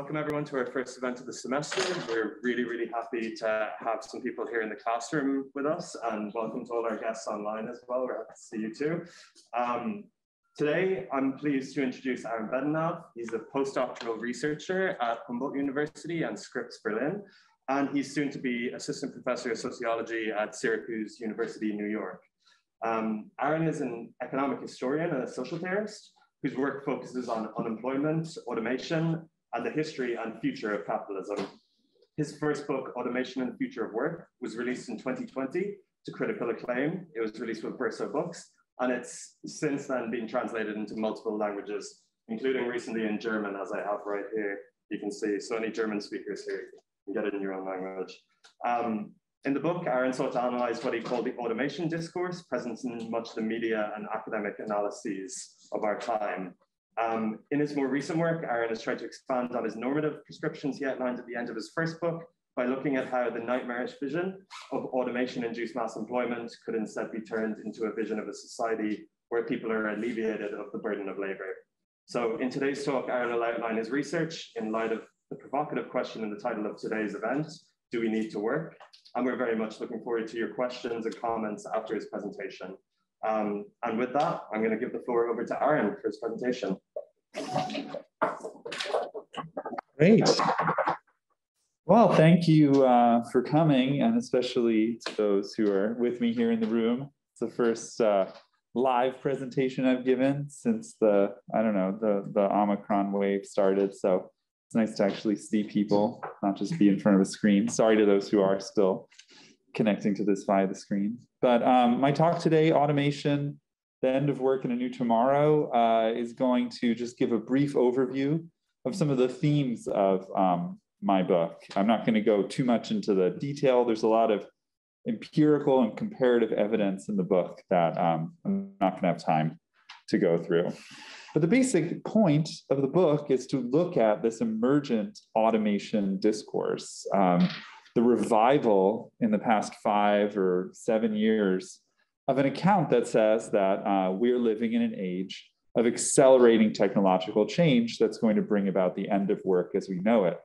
Welcome everyone to our first event of the semester. We're really happy to have some people here in the classroom with us, and welcome to all our guests online as well. We're happy to see you too. Today, I'm pleased to introduce Aaron Benanav. He's a postdoctoral researcher at Humboldt University and Scripps Berlin, and he's soon to be assistant professor of sociology at Syracuse University in New York. Aaron is an economic historian and a social theorist whose work focuses on unemployment, automation, and the history and future of capitalism. His first book, Automation and the Future of Work, was released in 2020 to critical acclaim. It was released with Verso Books, and it's since then been translated into multiple languages, including recently in German, as I have right here. You can see, so any German speakers here, you can get it in your own language. In the book, Aaron sought to analyze what he called the automation discourse, present in much of the media and academic analyses of our time. In his more recent work, Aaron has tried to expand on his normative prescriptions he outlined at the end of his first book by looking at how the nightmarish vision of automation-induced mass employment could instead be turned into a vision of a society where people are alleviated of the burden of labor. So in today's talk, Aaron will outline his research in light of the provocative question in the title of today's event, do we need to work? And we're very much looking forward to your questions and comments after his presentation. And with that, I'm going to give the floor over to Aaron for his presentation. Great. Well, thank you for coming, and especially to those who are with me here in the room. It's the first live presentation I've given since the Omicron wave started. So it's nice to actually see people, not just be in front of a screen. Sorry to those who are still connecting to this via the screen. But my talk today, Automation, the End of Work and a New Tomorrow, is going to just give a brief overview of some of the themes of my book. I'm not going to go too much into the detail. There's a lot of empirical and comparative evidence in the book that I'm not going to have time to go through. But the basic point of the book is to look at this emergent automation discourse. The revival in the past 5 or 7 years of an account that says that we're living in an age of accelerating technological change that's going to bring about the end of work as we know it.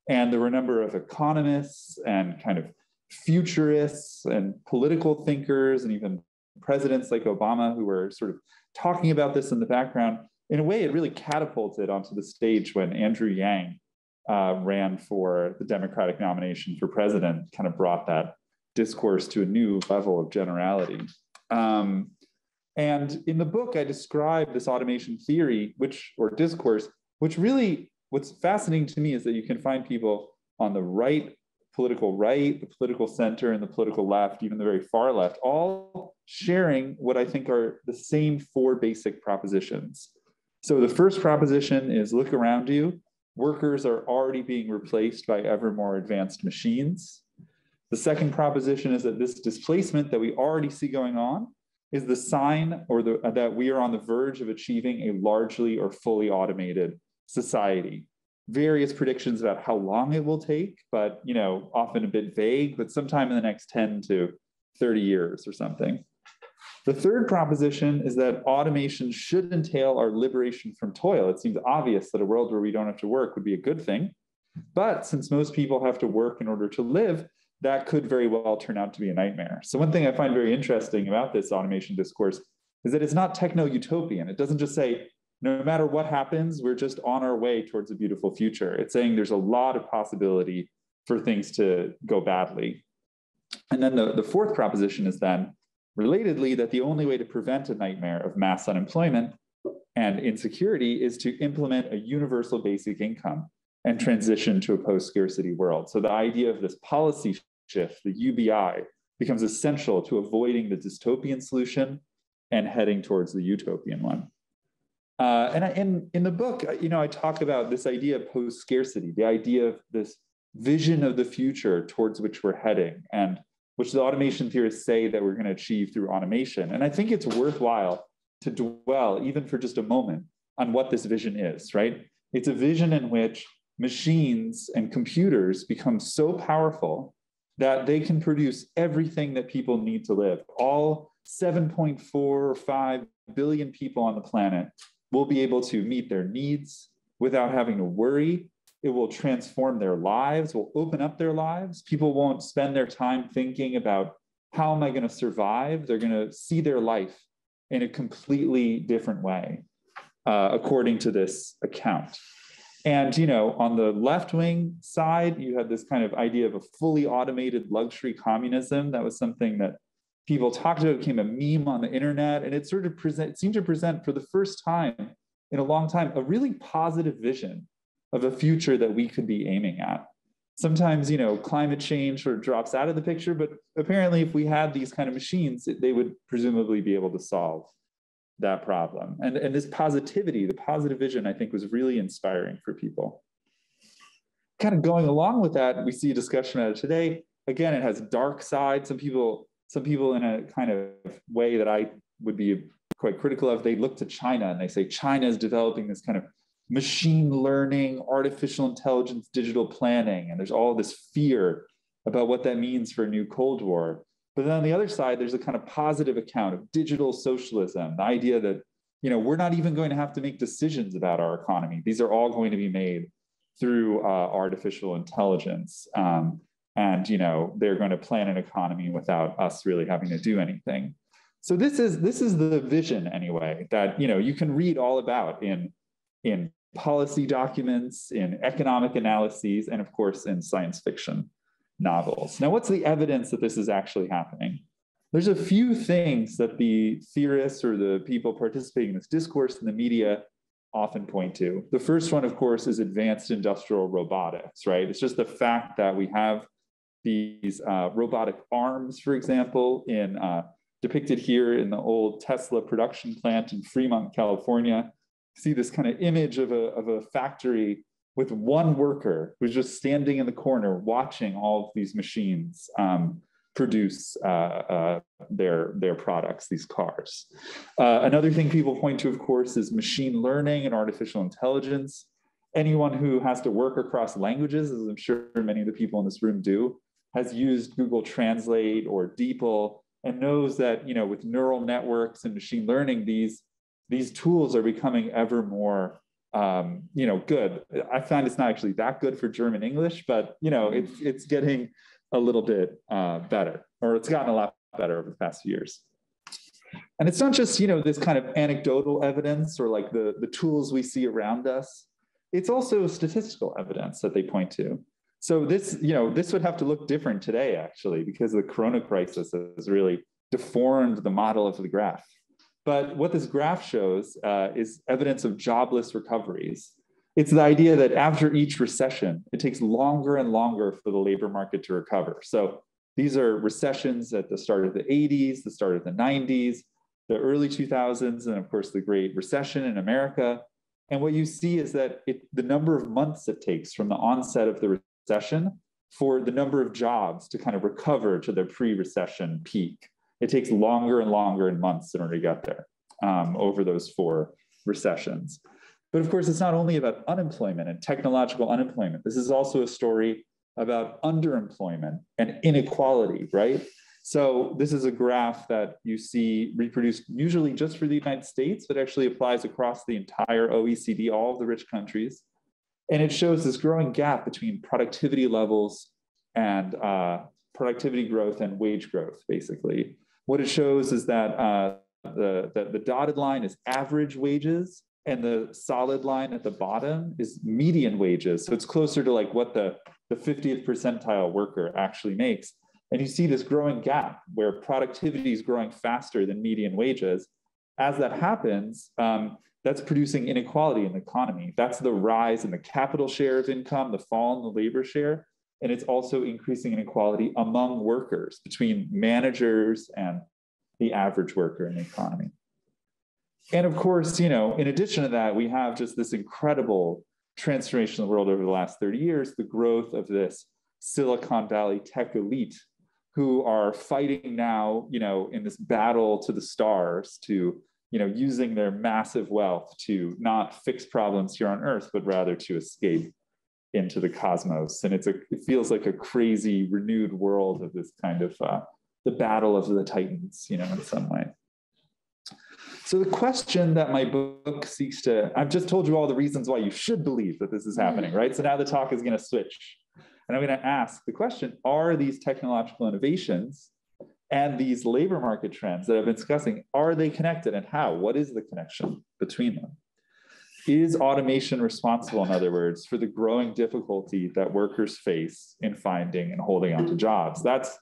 And there were a number of economists and kind of futurists and political thinkers and even presidents like Obama who were sort of talking about this in the background. In a way, it really catapulted onto the stage when Andrew Yang ran for the Democratic nomination for president, kind of brought that discourse to a new level of generality. And in the book, I describe this automation theory, or discourse, which really, what's fascinating to me is that you can find people on the political right, the political center, and the political left, even the very far left, all sharing what I think are the same 4 basic propositions. So the first proposition is look around you. Workers are already being replaced by ever more advanced machines. The second proposition is that this displacement that we already see going on is the sign that we are on the verge of achieving a largely or fully automated society. Various predictions about how long it will take, but often a bit vague, but sometime in the next 10 to 30 years or something. The third proposition is that automation should entail our liberation from toil. It seems obvious that a world where we don't have to work would be a good thing. But since most people have to work in order to live, that could very well turn out to be a nightmare. So one thing I find very interesting about this automation discourse is that it's not techno-utopian. It doesn't just say, no matter what happens, we're just on our way towards a beautiful future. It's saying there's a lot of possibility for things to go badly. And then the fourth proposition is then, relatedly, that the only way to prevent a nightmare of mass unemployment and insecurity is to implement a universal basic income and transition to a post-scarcity world. So the idea of this policy shift, the UBI, becomes essential to avoiding the dystopian solution and heading towards the utopian one. And in the book, I talk about this idea of post-scarcity, the idea of this vision of the future towards which we're heading, and which the automation theorists say that we're going to achieve through automation. And I think it's worthwhile to dwell, even for just a moment, on what this vision is, right? It's a vision in which machines and computers become so powerful that they can produce everything that people need to live. All 7.4 or 5 billion people on the planet will be able to meet their needs without having to worry It will transform their lives, will open up their lives. People won't spend their time thinking about how am I going to survive? They're going to see their life in a completely different way, according to this account. And, you know, on the left-wing side, you had this kind of idea of a fully automated luxury communism. That was something that people talked about. It became a meme on the internet, and it sort of seemed to present for the first time in a long time a really positive vision of a future that we could be aiming at. Sometimes, you know, climate change sort of drops out of the picture, but apparently if we had these kind of machines, they would presumably be able to solve that problem. And this positivity, the positive vision, I think was really inspiring for people. Kind of going along with that, we see a discussion at it today. Again, it has dark side. Some people in a kind of way that I would be quite critical of, they look to China and they say China is developing this kind of machine learning, artificial intelligence, digital planning. And there's all this fear about what that means for a new Cold War. But then on the other side, there's a kind of positive account of digital socialism, the idea that, you know, we're not even going to have to make decisions about our economy. These are all going to be made through artificial intelligence. And, you know, they're going to plan an economy without us really having to do anything. So this is the vision, anyway, that, you know, you can read all about in policy documents, in economic analyses, and of course in science fiction novels. Now, what's the evidence that this is actually happening? There's a few things that the theorists or the people participating in this discourse in the media often point to. The first one, of course, is advanced industrial robotics, right? It's just the fact that we have these robotic arms, for example, depicted here in the old Tesla production plant in Fremont, California. See this kind of image of a factory with one worker who's just standing in the corner watching all of these machines produce their products, these cars. Another thing people point to, of course, is machine learning and artificial intelligence. Anyone who has to work across languages, as I'm sure many of the people in this room do, has used Google Translate or DeepL and knows that, you know, with neural networks and machine learning, these tools are becoming ever more you know, good. I find it's not actually that good for German English, but, you know, it's getting a little bit better, or it's gotten a lot better over the past few years. And it's not just, you know, this kind of anecdotal evidence or like the tools we see around us. It's also statistical evidence that they point to. So this, you know, this would have to look different today, actually, because the corona crisis has really deformed the model of the graph. But what this graph shows is evidence of jobless recoveries. It's the idea that after each recession, it takes longer and longer for the labor market to recover. So these are recessions at the start of the 80s, the start of the 90s, the early 2000s, and of course the Great Recession in America. And what you see is that the number of months it takes from the onset of the recession for the number of jobs to kind of recover to their pre-recession peak. It takes longer and longer in months in order to get there over those 4 recessions. But of course, it's not only about unemployment and technological unemployment. This is also a story about underemployment and inequality, right? So this is a graph that you see reproduced usually just for the United States, but actually applies across the entire OECD, all of the rich countries. And it shows this growing gap between productivity levels and productivity growth and wage growth, basically. What it shows is that the dotted line is average wages, and the solid line at the bottom is median wages. So it's closer to like what the 50th percentile worker actually makes. And you see this growing gap where productivity is growing faster than median wages. As that happens, that's producing inequality in the economy. That's the rise in the capital share of income, the fall in the labor share. And it's also increasing inequality among workers, between managers and the average worker in the economy. And of course, you know, in addition to that, we have just this incredible transformation of the world over the last 30 years, the growth of this Silicon Valley tech elite who are fighting now, you know, in this battle to the stars to, you know, using their massive wealth to not fix problems here on Earth, but rather to escape into the cosmos. And it feels like a crazy renewed world of this kind of the battle of the titans, you know, in some way. So the question that my book seeks to, I've just told you all the reasons why you should believe that this is happening, right? So now the talk is going to switch. And I'm going to ask the question, are these technological innovations and these labor market trends that I've been discussing, are they connected, and how? What is the connection between them? Is automation responsible, in other words, for the growing difficulty that workers face in finding and holding on to jobs? That's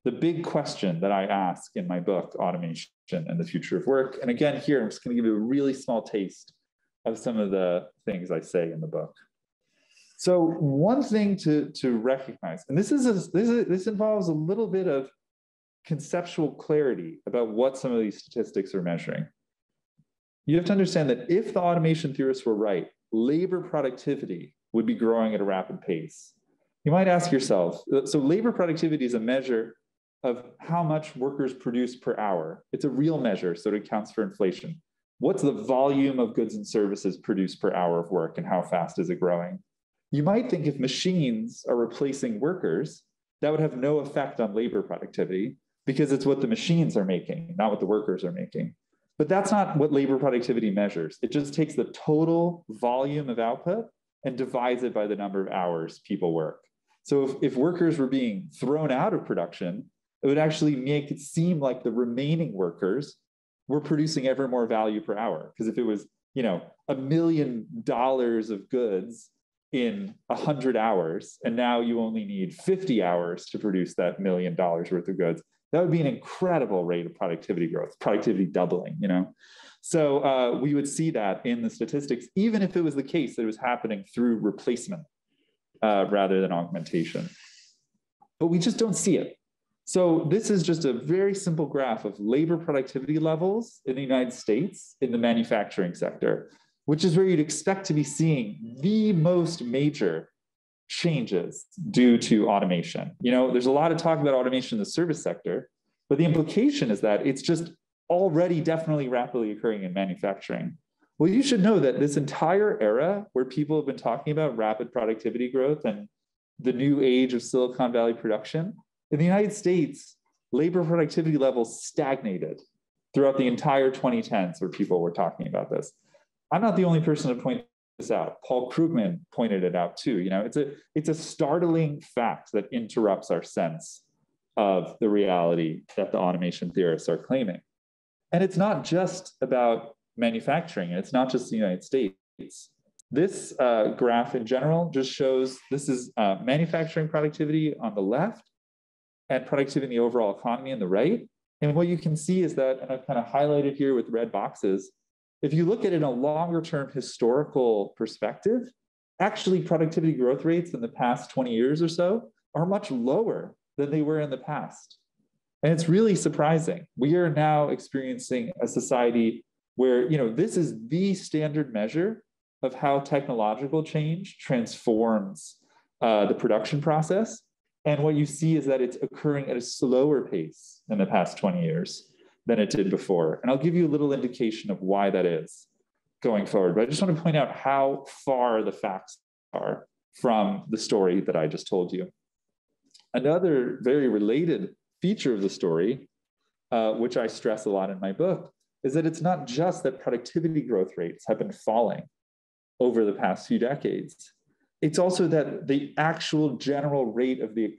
the big question that I ask in my book, Automation and the Future of Work. And again, here, I'm just going to give you a really small taste of some of the things I say in the book. So one thing to recognize, and this involves a little bit of conceptual clarity about what some of these statistics are measuring. You have to understand that if the automation theorists were right, labor productivity would be growing at a rapid pace. You might ask yourself, so labor productivity is a measure of how much workers produce per hour. It's a real measure, so it accounts for inflation. What's the volume of goods and services produced per hour of work, and how fast is it growing? You might think if machines are replacing workers, that would have no effect on labor productivity because it's what the machines are making, not what the workers are making. But that's not what labor productivity measures. It just takes the total volume of output and divides it by the number of hours people work. So if workers were being thrown out of production, it would actually make it seem like the remaining workers were producing ever more value per hour. Because if it was, $1 million of goods in 100 hours, and now you only need 50 hours to produce that $1 million worth of goods, that would be an incredible rate of productivity growth, productivity doubling, So we would see that in the statistics, even if it was the case that it was happening through replacement rather than augmentation. But we just don't see it. So this is just a very simple graph of labor productivity levels in the United States in the manufacturing sector, which is where you'd expect to be seeing the most major changes due to automation. There's a lot of talk about automation in the service sector, but the implication is that it's just already definitely rapidly occurring in manufacturing. Well, you should know that this entire era where people have been talking about rapid productivity growth and the new age of Silicon Valley production, in the United States, labor productivity levels stagnated throughout the entire 2010s where people were talking about this. I'm not the only person to point this out. Paul Krugman pointed it out too. It's a startling fact that interrupts our sense of the reality that the automation theorists are claiming. And it's not just about manufacturing. It's not just the United States. This graph in general just shows, this is manufacturing productivity on the left and productivity in the overall economy on the right. And what you can see is that, and I've kind of highlighted here with red boxes, if you look at it in a longer term historical perspective, actually productivity growth rates in the past 20 years or so are much lower than they were in the past. And it's really surprising. We are now experiencing a society where, this is the standard measure of how technological change transforms the production process. And what you see is that it's occurring at a slower pace in the past 20 years than it did before. And I'll give you a little indication of why that is going forward. But I just want to point out how far the facts are from the story that I just told you. Another very related feature of the story, which I stress a lot in my book, is that it's not just that productivity growth rates have been falling over the past few decades. It's also that the actual general rate of the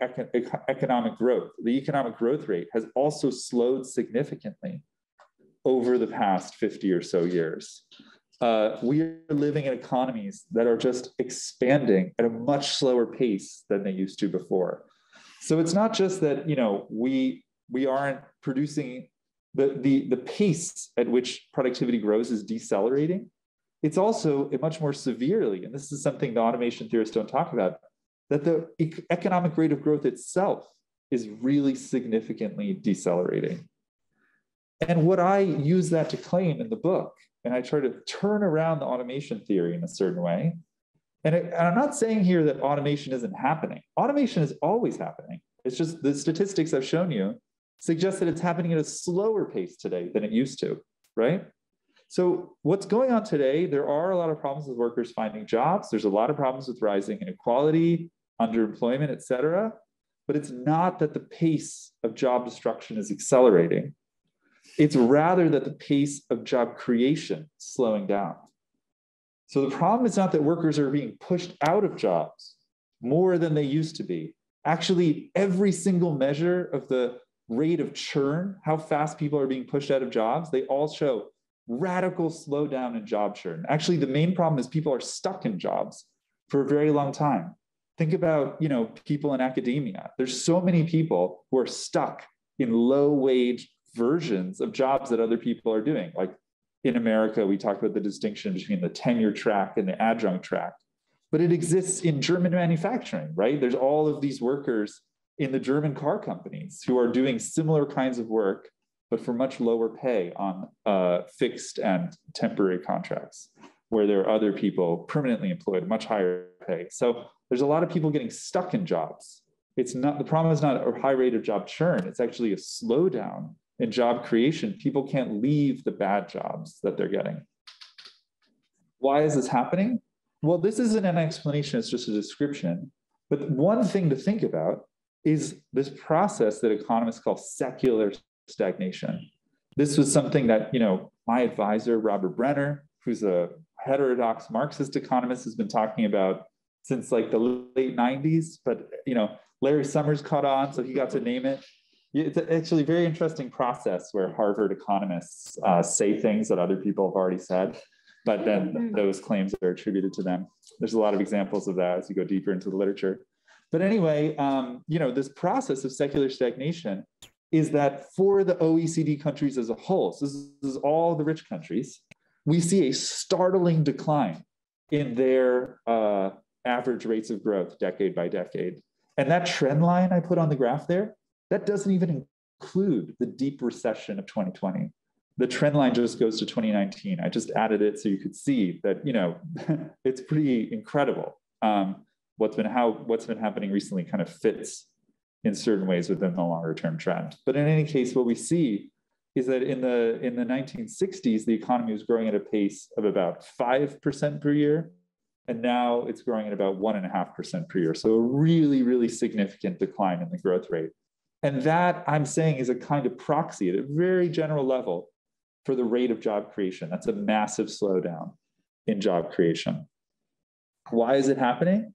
economic growth, the economic growth rate, has also slowed significantly over the past 50 or so years. We are living in economies that are just expanding at a much slower pace than they used to before. So it's not just that we aren't producing, the pace at which productivity grows is decelerating. It's also much more severely, and this is something the automation theorists don't talk about, that the economic rate of growth itself is really significantly decelerating. And what I use that to claim in the book, and I try to turn around the automation theory in a certain way. And I'm not saying here that automation isn't happening. Automation is always happening. It's just the statistics I've shown you suggest that it's happening at a slower pace today than it used to, right? So what's going on today, there are a lot of problems with workers finding jobs. There's a lot of problems with rising inequality, underemployment, et cetera. But it's not that the pace of job destruction is accelerating. It's rather that the pace of job creation is slowing down. So the problem is not that workers are being pushed out of jobs more than they used to be. Actually, every single measure of the rate of churn, how fast people are being pushed out of jobs, they all show radical slowdown in job churn. Actually, the main problem is people are stuck in jobs for a very long time. Think about, people in academia. There's so many people who are stuck in low wage versions of jobs that other people are doing. Like in America, we talk about the distinction between the tenure track and the adjunct track, but it exists in German manufacturing, right? There's all of these workers in the German car companies who are doing similar kinds of work, but for much lower pay on fixed and temporary contracts, where there are other people permanently employed, much higher pay. So there's a lot of people getting stuck in jobs. The problem is not a high rate of job churn, it's actually a slowdown in job creation. People can't leave the bad jobs that they're getting. Why is this happening? Well, this isn't an explanation, it's just a description. But one thing to think about is this process that economists call secular stagnation. This was something that, my advisor, Robert Brenner, who's a heterodox Marxist economist, has been talking about since like the late 90s, but Larry Summers caught on, so he got to name it. It's actually a very interesting process where Harvard economists say things that other people have already said, but then those claims are attributed to them. There's a lot of examples of that as you go deeper into the literature. But anyway, this process of secular stagnation is that for the OECD countries as a whole, so this is all the rich countries, we see a startling decline in their average rates of growth decade by decade. And that trend line I put on the graph there, that doesn't even include the deep recession of 2020. The trend line just goes to 2019. I just added it so you could see that, it's pretty incredible. What's been happening recently kind of fits in certain ways within the longer term trend. But in any case, what we see is that in the 1960s, the economy was growing at a pace of about 5% per year. And now it's growing at about 1.5% per year. So a really, really significant decline in the growth rate. And that, I'm saying, is a kind of proxy at a very general level for the rate of job creation. That's a massive slowdown in job creation. Why is it happening?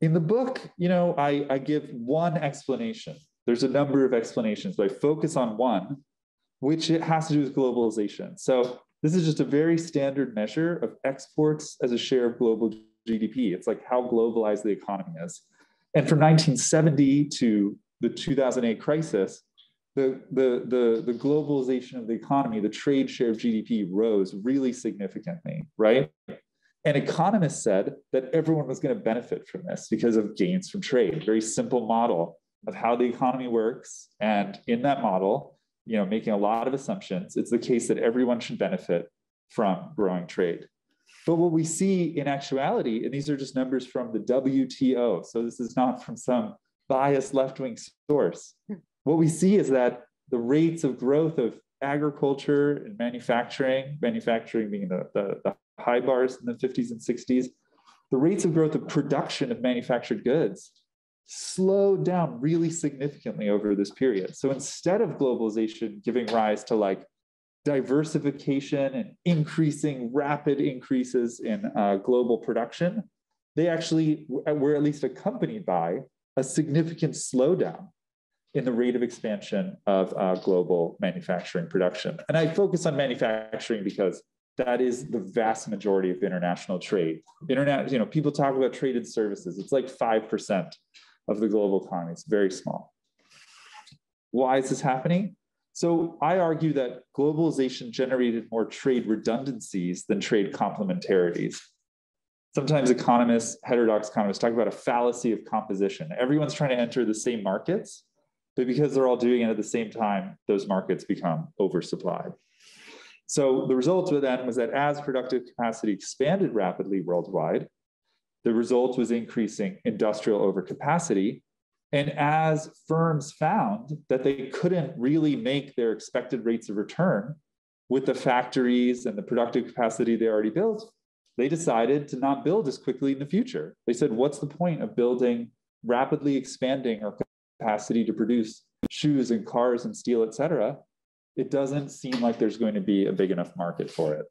In the book, I give one explanation. There's a number of explanations, but I focus on one, which it has to do with globalization. So this is just a very standard measure of exports as a share of global GDP. It's like how globalized the economy is. And from 1970 to the 2008 crisis, the globalization of the economy, the trade share of GDP rose really significantly, right? And economists said that everyone was going to benefit from this because of gains from trade. Very simple model of how the economy works. And in that model, making a lot of assumptions, it's the case that everyone should benefit from growing trade. But what we see in actuality, and these are just numbers from the WTO, so this is not from some biased left-wing source. What we see is that the rates of growth of agriculture and manufacturing being the high bars in the 50s and 60s, the rates of growth of production of manufactured goods slowed down really significantly over this period. So instead of globalization giving rise to like diversification and rapid increases in global production, they actually were at least accompanied by a significant slowdown in the rate of expansion of global manufacturing production. And I focus on manufacturing because that is the vast majority of international trade. People talk about trade and services. It's like 5% of the global economy. It's very small. Why is this happening? So I argue that globalization generated more trade redundancies than trade complementarities. Sometimes heterodox economists talk about a fallacy of composition. Everyone's trying to enter the same markets, but because they're all doing it at the same time, those markets become oversupplied. So the result then was that as productive capacity expanded rapidly worldwide, the result was increasing industrial overcapacity. And as firms found that they couldn't really make their expected rates of return with the factories and the productive capacity they already built, they decided to not build as quickly in the future. They said, what's the point of building rapidly expanding our capacity to produce shoes and cars and steel, et cetera, it doesn't seem like there's going to be a big enough market for it.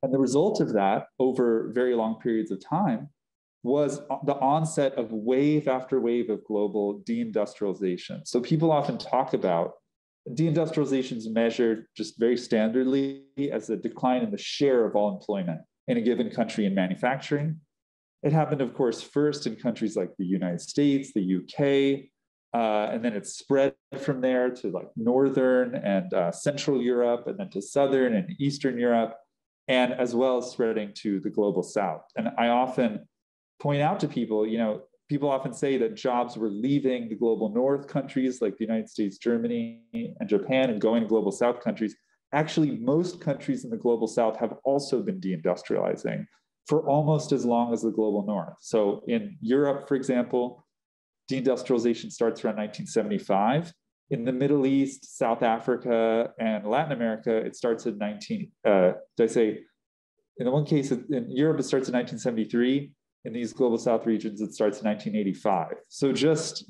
And the result of that over very long periods of time was the onset of wave after wave of global deindustrialization. So people often talk about deindustrialization is measured just very standardly as a decline in the share of all employment in a given country in manufacturing. It happened, of course, first in countries like the United States, the UK, and then it spread from there to like Northern and Central Europe, and then to Southern and Eastern Europe, and as well as spreading to the global South. And I often point out to people, people often say that jobs were leaving the global North countries like the United States, Germany, and Japan and going to global South countries. Actually, most countries in the global South have also been deindustrializing for almost as long as the global North. So in Europe, for example, deindustrialization starts around 1975. In the Middle East, South Africa, and Latin America, it starts in in the one case, in Europe, it starts in 1973. In these global South regions, it starts in 1985. So just,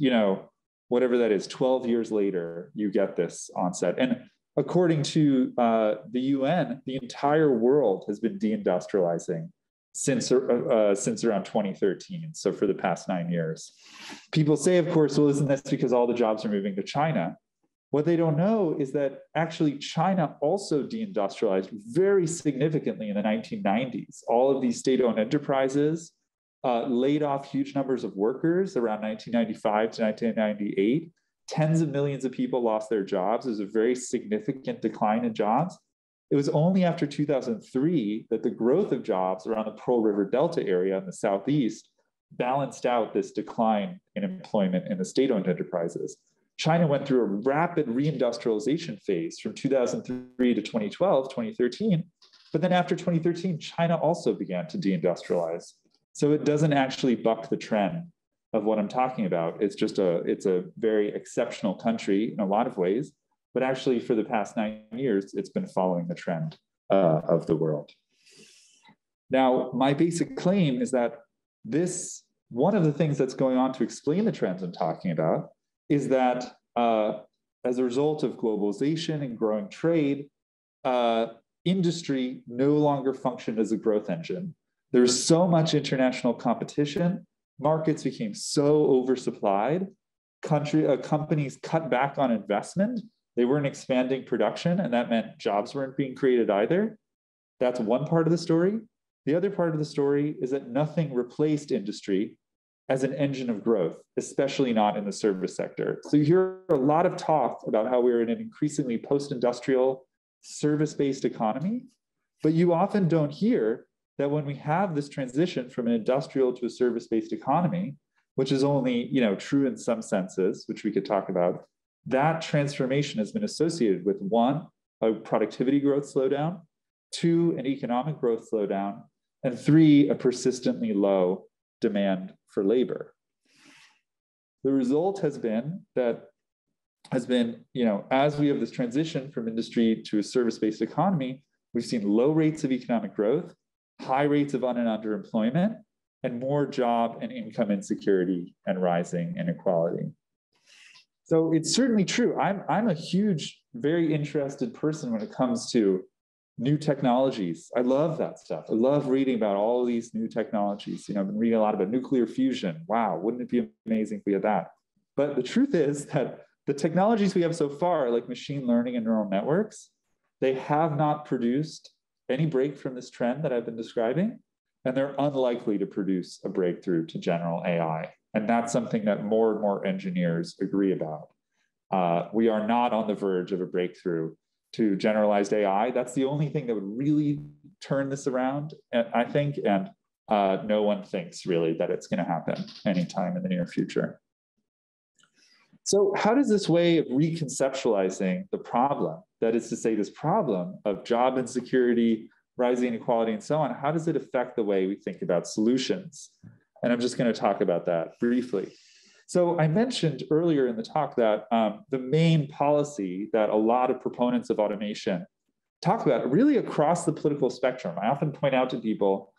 whatever that is, 12 years later, you get this onset. And according to the UN, the entire world has been deindustrializing since around 2013, so for the past 9 years. People say, of course, well, isn't this because all the jobs are moving to China? What they don't know is that actually China also deindustrialized very significantly in the 1990s. All of these state-owned enterprises laid off huge numbers of workers around 1995 to 1998. Tens of millions of people lost their jobs. There's a very significant decline in jobs. It was only after 2003 that the growth of jobs around the Pearl River Delta area in the Southeast balanced out this decline in employment in the state-owned enterprises. China went through a rapid reindustrialization phase from 2003 to 2012, 2013. But then after 2013, China also began to deindustrialize. So it doesn't actually buck the trend of what I'm talking about. It's a very exceptional country in a lot of ways. But actually, for the past 9 years, it's been following the trend of the world. Now, my basic claim is that one of the things that's going on to explain the trends I'm talking about is that as a result of globalization and growing trade, industry no longer functioned as a growth engine. There was so much international competition, markets became so oversupplied, companies cut back on investment. They weren't expanding production, and that meant jobs weren't being created either. That's one part of the story. The other part of the story is that nothing replaced industry as an engine of growth, especially not in the service sector. So you hear a lot of talk about how we're in an increasingly post-industrial, service-based economy, but you often don't hear that when we have this transition from an industrial to a service-based economy, which is only true in some senses, which we could talk about, that transformation has been associated with 1, a productivity growth slowdown, 2, an economic growth slowdown, and 3, a persistently low demand for labor. The result has been, as we have this transition from industry to a service-based economy, we've seen low rates of economic growth, high rates of un- and underemployment, and more job and income insecurity and rising inequality. So it's certainly true. I'm a huge, very interested person when it comes to new technologies. I love that stuff. I love reading about all of these new technologies. I've been reading a lot about nuclear fusion. Wow, wouldn't it be amazing if we had that? But the truth is that the technologies we have so far, like machine learning and neural networks, they have not produced any break from this trend that I've been describing, and they're unlikely to produce a breakthrough to general AI. And that's something that more and more engineers agree about. We are not on the verge of a breakthrough to generalized AI. That's the only thing that would really turn this around, I think, and no one thinks really that it's going to happen anytime in the near future. So how does this way of reconceptualizing the problem, that is to say this problem of job insecurity, rising inequality, and so on, how does it affect the way we think about solutions? And I'm just going to talk about that briefly. So I mentioned earlier in the talk that the main policy that a lot of proponents of automation talk about really across the political spectrum. I often point out to people,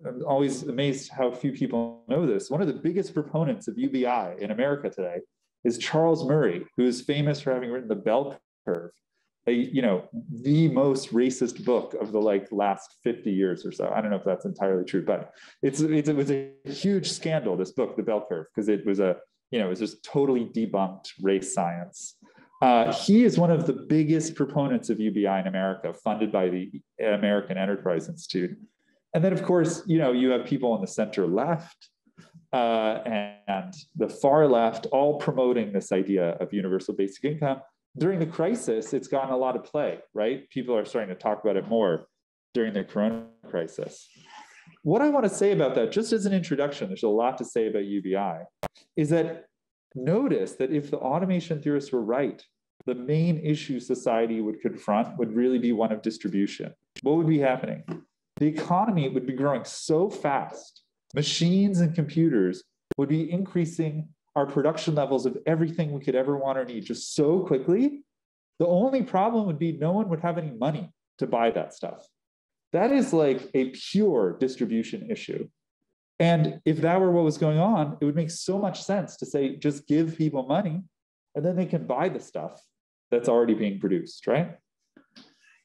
I'm always amazed how few people know this. One of the biggest proponents of UBI in America today is Charles Murray, who is famous for having written the bell Curve, the most racist book of the last 50 years or so. I don't know if that's entirely true, but it was a huge scandal, this book, The Bell Curve, because it was it was just totally debunked race science. He is one of the biggest proponents of UBI in America, funded by the American Enterprise Institute. And then, of course, you have people on the center left and the far left all promoting this idea of universal basic income. During the crisis, it's gotten a lot of play, right? People are starting to talk about it more during the corona crisis. What I want to say about that, just as an introduction, there's a lot to say about UBI, is that notice that if the automation theorists were right, the main issue society would confront would really be one of distribution. What would be happening? The economy would be growing so fast. Machines and computers would be increasing our production levels of everything we could ever want or need just so quickly. The only problem would be no one would have any money to buy that stuff. That is like a pure distribution issue. And if that were what was going on, it would make so much sense to say, just give people money and then they can buy the stuff that's already being produced, right?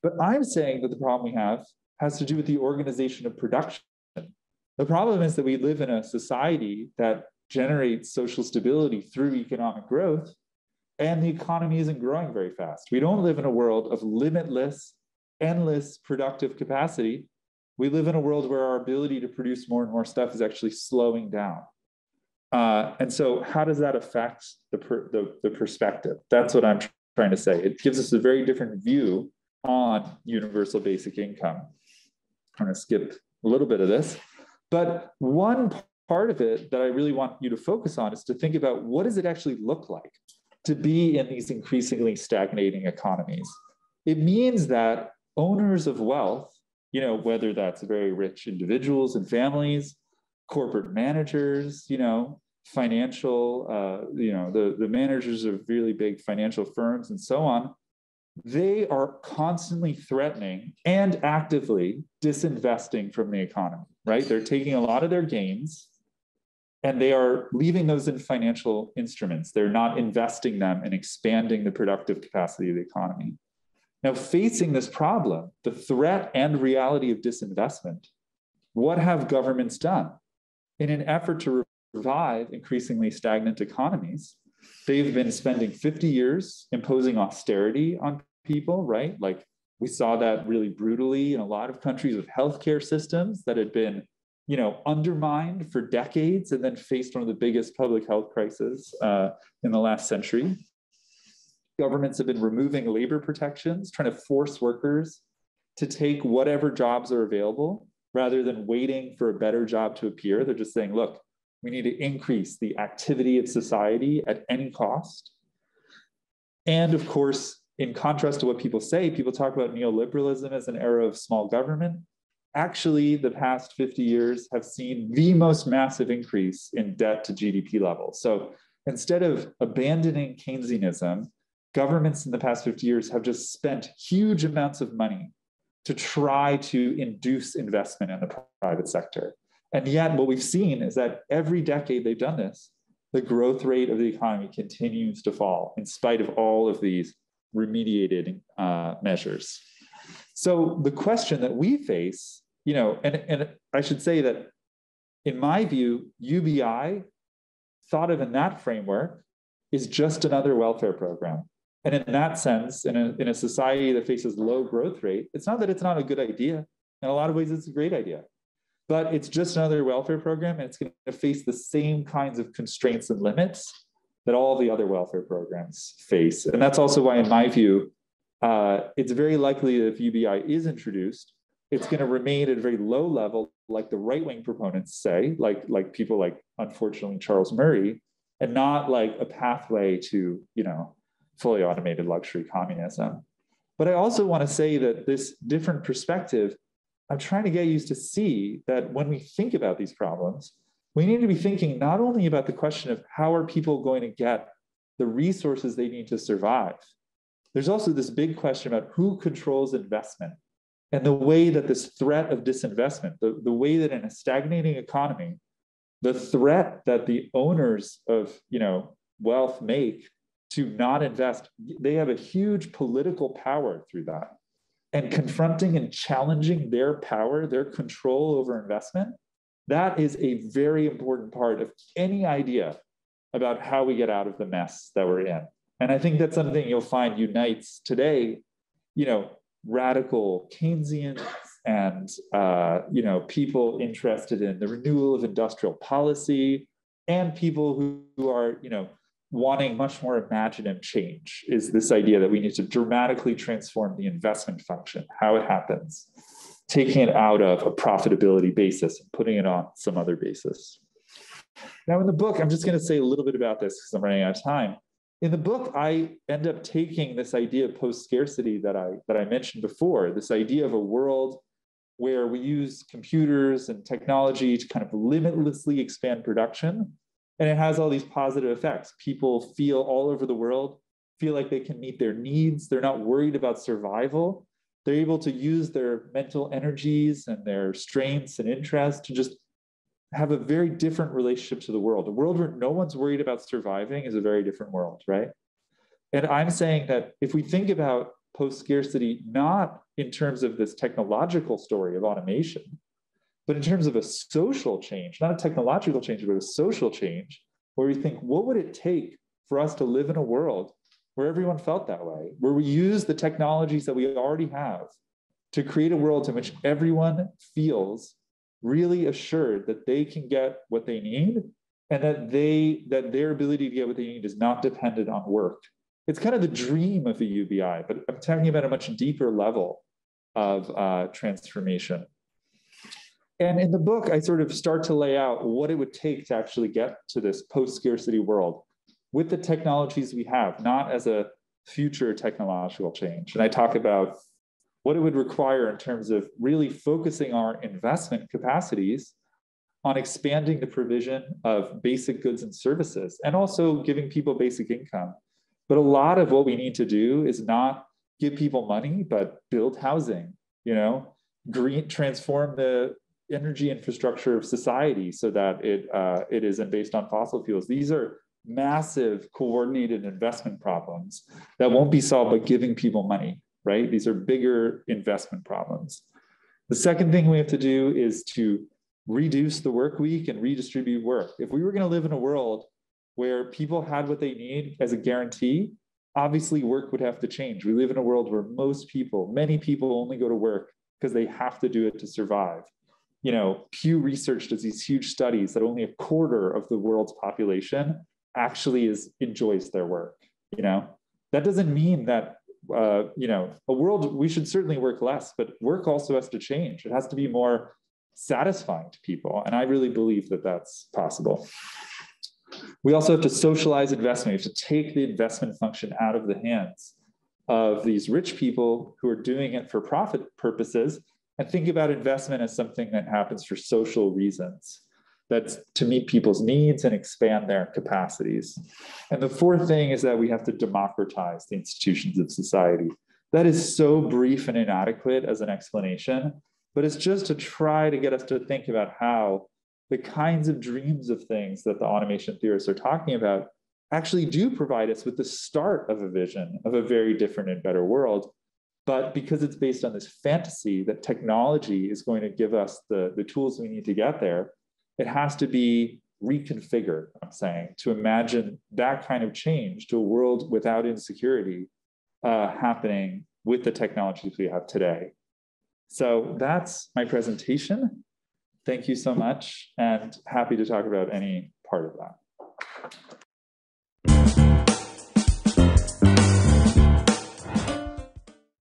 But I'm saying that the problem we have has to do with the organization of production. The problem is that we live in a society that generates social stability through economic growth, and the economy isn't growing very fast. We don't live in a world of limitless, endless productive capacity. We live in a world where our ability to produce more and more stuff is actually slowing down. And so how does that affect the perspective? That's what I'm trying to say. It gives us a very different view on universal basic income. I'm going to skip a little bit of this, but one part of it that I really want you to focus on is to think about what does it actually look like to be in these increasingly stagnating economies. It means that owners of wealth, whether that's very rich individuals and families, corporate managers, financial, the managers of really big financial firms and so on, they are constantly threatening and actively disinvesting from the economy, right? They're taking a lot of their gains and they are leaving those in financial instruments. They're not investing them and expanding the productive capacity of the economy. Now, facing this problem, the threat and reality of disinvestment, what have governments done? In an effort to revive increasingly stagnant economies, they've been spending 50 years imposing austerity on people, right? Like we saw that really brutally in a lot of countries with healthcare systems that had been, undermined for decades and then faced one of the biggest public health crises in the last century. Governments have been removing labor protections, trying to force workers to take whatever jobs are available rather than waiting for a better job to appear. They're just saying, look, we need to increase the activity of society at any cost. And of course, in contrast to what people say, people talk about neoliberalism as an era of small government. Actually, the past 50 years have seen the most massive increase in debt to GDP levels. So instead of abandoning Keynesianism, governments in the past 50 years have just spent huge amounts of money to try to induce investment in the private sector. And yet what we've seen is that every decade they've done this, the growth rate of the economy continues to fall in spite of all of these remediated measures. So the question that we face, and I should say that in my view, UBI, thought of in that framework, is just another welfare program. And in that sense, in a society that faces low growth rate, it's not that it's not a good idea. In a lot of ways, it's a great idea. But it's just another welfare program, and it's going to face the same kinds of constraints and limits that all the other welfare programs face. And that's also why, in my view, it's very likely that if UBI is introduced, it's going to remain at a very low level, like the right-wing proponents say, like people like, unfortunately, Charles Murray, and not like a pathway to, fully automated luxury communism. But I also want to say that this different perspective, I'm trying to get used to see that when we think about these problems, we need to be thinking not only about the question of how are people going to get the resources they need to survive. There's also this big question about who controls investment and the way that this threat of disinvestment, the way that in a stagnating economy, the threat that the owners of wealth make to not invest, they have a huge political power through that. And confronting and challenging their power, their control over investment, that is a very important part of any idea about how we get out of the mess that we're in. And I think that's something you'll find unites today, radical Keynesians and, people interested in the renewal of industrial policy, and people who are, wanting much more imaginative change, is this idea that we need to dramatically transform the investment function, how it happens, taking it out of a profitability basis and putting it on some other basis. Now in the book, I'm just going to say a little bit about this because I'm running out of time. In the book, I end up taking this idea of post-scarcity that I mentioned before, this idea of a world where we use computers and technology to kind of limitlessly expand production. And it has all these positive effects. People feel all over the world, feel like they can meet their needs. They're not worried about survival. They're able to use their mental energies and their strengths and interests to just have a very different relationship to the world. A world where no one's worried about surviving is a very different world, right? And I'm saying that if we think about post-scarcity, not in terms of this technological story of automation, but in terms of a social change, not a technological change, but a social change, where we think, what would it take for us to live in a world where everyone felt that way, where we use the technologies that we already have to create a world in which everyone feels really assured that they can get what they need, and that their ability to get what they need is not dependent on work. It's kind of the dream of the UBI, but I'm talking about a much deeper level of transformation. And in the book, I sort of start to lay out what it would take to actually get to this post-scarcity world with the technologies we have, not as a future technological change. And I talk about what it would require in terms of really focusing our investment capacities on expanding the provision of basic goods and services, and also giving people basic income. But a lot of what we need to do is not give people money, but build housing, transform the energy infrastructure of society so that it isn't based on fossil fuels. These are massive coordinated investment problems that won't be solved by giving people money, right? These are bigger investment problems. The second thing we have to do is to reduce the work week and redistribute work. If we were going to live in a world where people had what they need as a guarantee, obviously work would have to change. We live in a world where many people only go to work because they have to do it to survive. Pew Research does these huge studies that only a quarter of the world's population actually enjoys their work. That doesn't mean that a world, we should certainly work less, but work also has to change. It has to be more satisfying to people. And I really believe that that's possible. We also have to socialize investment. We have to take the investment function out of the hands of these rich people who are doing it for profit purposes, and think about investment as something that happens for social reasons. That's to meet people's needs and expand their capacities. And the fourth thing is that we have to democratize the institutions of society. That is so brief and inadequate as an explanation, but it's just to try to get us to think about how the kinds of dreams of things that the automation theorists are talking about actually do provide us with the start of a vision of a very different and better world. But because it's based on this fantasy that technology is going to give us the tools we need to get there, it has to be reconfigured, I'm saying, to imagine that kind of change to a world without insecurity happening with the technologies we have today. So that's my presentation. Thank you so much, and happy to talk about any part of that.